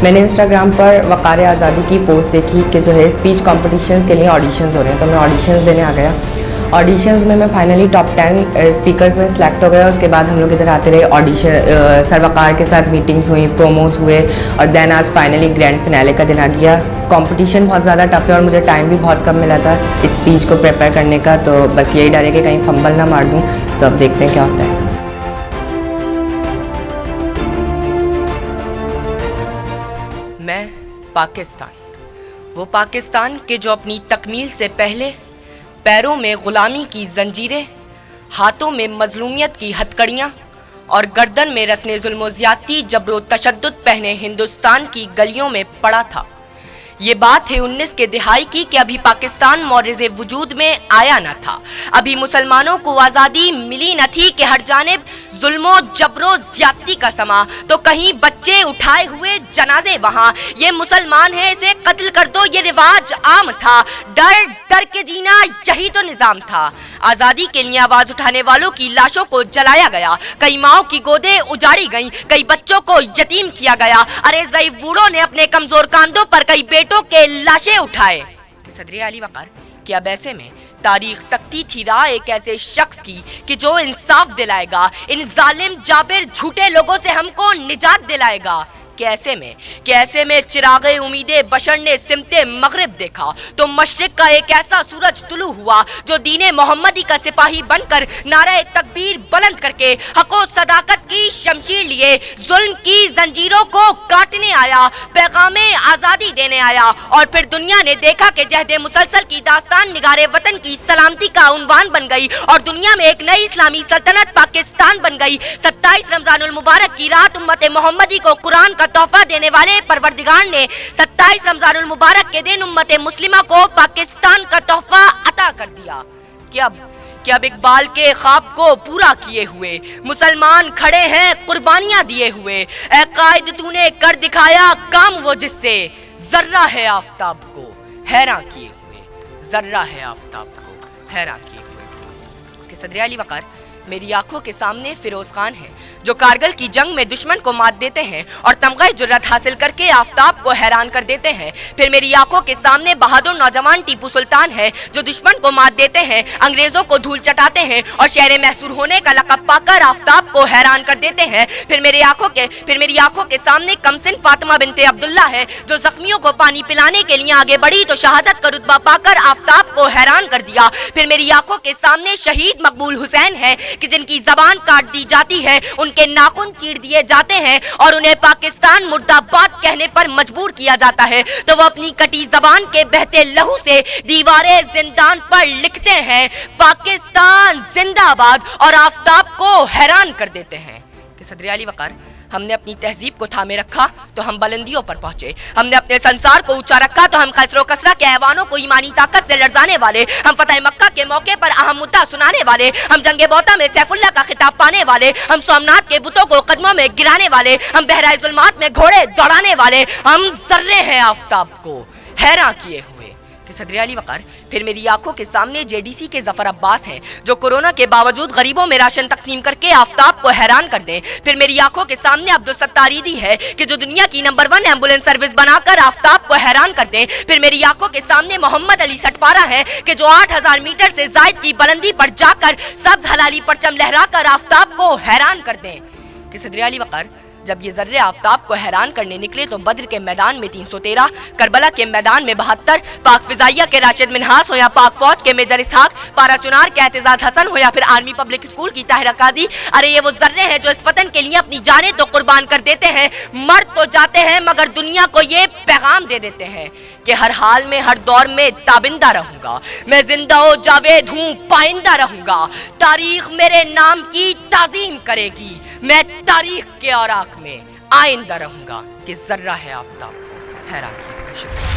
میں نے انسٹاگرام پر وقار آزادی کی پوسٹ دیکھی کہ جو ہے اسپیچ کمپٹیشنز کے لیے آڈیشنز ہو رہے ہیں، تو میں آڈیشنز دینے آ گیا. آڈیشنز میں فائنلی ٹاپ 10 اسپیکرز میں سلیکٹ ہو گیا. اس کے بعد ہم لوگ ادھر آتے رہے، آڈیشن سر وقار کے ساتھ میٹنگز ہوئیں، پروموز ہوئے، اور دین آج فائنلی گرینڈ فنالے کا دن آ گیا. کمپٹیشن بہت زیادہ ٹف ہے اور مجھے ٹائم بھی بہت کم ملا تھا اسپیچ کو پریپیئر کرنے کا، تو بس یہی ڈر ہے کہ کہیں فمبل نہ مار دوں. تو اب دیکھتے ہیں کیا ہوتا ہے. میں پاکستان، وہ پاکستان کہ جو اپنی تکمیل سے پہلے پیروں میں غلامی کی زنجیریں، ہاتھوں میں مظلومیت کی ہتکڑیاں اور گردن میں رسنے ظلم و زیادتی، جبر و تشدد پہنے ہندوستان کی گلیوں میں پڑا تھا. یہ بات ہے 19 کے دہائی کی کہ ابھی پاکستان مورز وجود میں آیا نہ تھا. ابھی مسلمانوں کو آزادی ملی نہ تھی کہ ہر جانب ظلم و جبر و زیادتی کا سما. تو کہیں بچے اٹھائے ہوئے جنازے وہاں، یہ مسلمان ہے اسے قتل کر دو، یہ رواج عام تھا. ڈر ڈر کے جینا یہی تو نظام تھا. آزادی کے لیے آواز اٹھانے والوں کی لاشوں کو جلایا گیا، کئی ماؤں کی گودیں اجاڑی گئیں، کئی بچوں کو یتیم کیا گیا. ارے ضعیف بوڑھوں نے اپنے کمزور کاندھوں پر کئی بیٹوں کے لاشیں اٹھائے. صدر علی وقار کہ اب ایسے میں تاریخ تکتی تھی راہ ایک ایسے شخص کی کہ جو انصاف دلائے گا، ان ظالم جابر جھوٹے لوگوں سے ہم کو نجات دلائے گا. کہ ایسے میں چراغ امید بشر نے سمت مغرب دیکھا تو مشرق کا ایک ایسا سورج طلوع ہوا جو دین محمدی کا سپاہی بن کر نعرہ تکبیر بلند کر کے حق و صداقت کی شمشیر لیے ظلم کی زنجیروں کو کاٹنے آیا، پیغام آزادی دینے آیا. اور پھر دنیا نے دیکھا کہ جہد مسلسل کی داستان نگار وطن کی سلامتی کا عنوان بن گئی اور دنیا میں ایک نئی اسلامی سلطنت پاکستان بن گئی. 27 رمضان المبارک کی رات امت محمدی کو قرآن کا تحفہ دینے والے پروردگار نے 27 رمضان المبارک کے دن امت مسلمہ کو پاکستان کا تحفہ عطا کر دیا. کہ اب اقبال کے خواب کو پورا کیے ہوئے مسلمان کھڑے ہیں قربانیاں دیے ہوئے. اے قائد تو نے کر دکھایا کام وہ جس سے ذرہ ہے آفتاب کو حیران کیے ہوئے، ذرہ ہے آفتاب کو حیران کیے ہوئے. کہ صدر علی وقار میری آنکھوں کے سامنے فیروز خان ہیں جو کارگل کی جنگ میں دشمن کو مات دیتے ہیں اور تمغہ جرت حاصل کر کے آفتاب کو حیران کر دیتے ہیں. پھر میری آنکھوں کے سامنے بہادر نوجوان ٹیپو سلطان ہے جو دشمن کو مات دیتے ہیں، انگریزوں کو دھول چٹاتے ہیں اور شہر محصور ہونے کا لقب پا کر آفتاب کو حیران کر دیتے ہیں. پھر میری آنکھوں کے سامنے کمسن فاطمہ بنت عبداللہ ہے جو زخمیوں کو پانی پلانے کے لیے آگے بڑھی تو شہادت کا رتبہ پا کر آفتاب کو حیران کر دیا. پھر میری آنکھوں کے سامنے شہید مقبول حسین ہے کہ جن کی زبان کاٹ دی جاتی ہے، ان کے ناخن چیر دیے جاتے ہیں اور انہیں پاکستان مرد آباد کہنے پر مجبور کیا جاتا ہے. تو وہ اپنی کٹی زبان کے بہتے لہو سے دیوارے زندان پر لکھتے ہیں پاکستان زندہ باد اور آفتاب کو حیران کر دیتے ہیں. کہ صدر علی وقار ہم نے اپنی تہذیب کو تھامے رکھا تو ہم بلندیوں پر پہنچے، ہم نے اپنے سنسار کو اونچا رکھا تو ہم خسر و کسرہ کے ایوانوں کو ایمانی طاقت سے لرزانے والے، ہم فتح مکہ کے موقع پر اہم مدعا سنانے والے، ہم جنگ بوتا میں سیف اللہ کا خطاب پانے والے، ہم سومنات کے بتوں کو قدموں میں گرانے والے، ہم بہرائے ظلمات میں گھوڑے دوڑانے والے، ہم ذرے ہیں آفتاب کو حیران کیے ہوئے. کہ صدر علی وقار پھر میری آنکھوں کے سامنے JDC کے ظفر عباس ہیں جو کورونا کے باوجود غریبوں میں راشن تقسیم کر کے آفتاب کو حیران کر دیں. پھر میری آنکھوں کے سامنے عبدالستار ایدھی ہے کہ جو دنیا کی نمبر 1 ایمبولینس سروس بنا کر آفتاب کو حیران کر دیں. پھر میری آنکھوں کے سامنے محمد علی سٹپارہ ہے کہ جو 8000 میٹر سے زائد کی بلندی پر جا کر سبز حلالی پرچم لہرا کر آفتاب کو حیران کر دیں. کہ صدر علی وقار جب یہ ذرے آفتاب کو حیران کرنے نکلے تو بدر کے میدان میں 313، کربلا کے میدان میں 72، پاک فضائیہ کے راشد منہاس ہو یا پاک فوج کے میجر اسحاق، پارا چنار کے اعتزاز حسن ہو یا پھر آرمی پبلک اسکول کی طاہرہ قاضی، ارے یہ وہ ذرے ہیں جو اس وطن کے لیے اپنی جانیں تو قربان کر دیتے ہیں، مر تو جاتے ہیں مگر دنیا کو یہ پیغام دے دیتے ہیں کہ ہر حال میں ہر دور میں تابندہ رہوں گا، میں زندہ و جاوید ہوں پائندہ رہوں گا، تاریخ میرے نام کی تعظیم کرے گی، میں تاریخ کے اوراق میں آئندہ رہوں گا. کہ ذرہ ہے آفتاب حیران کیے. شکریہ.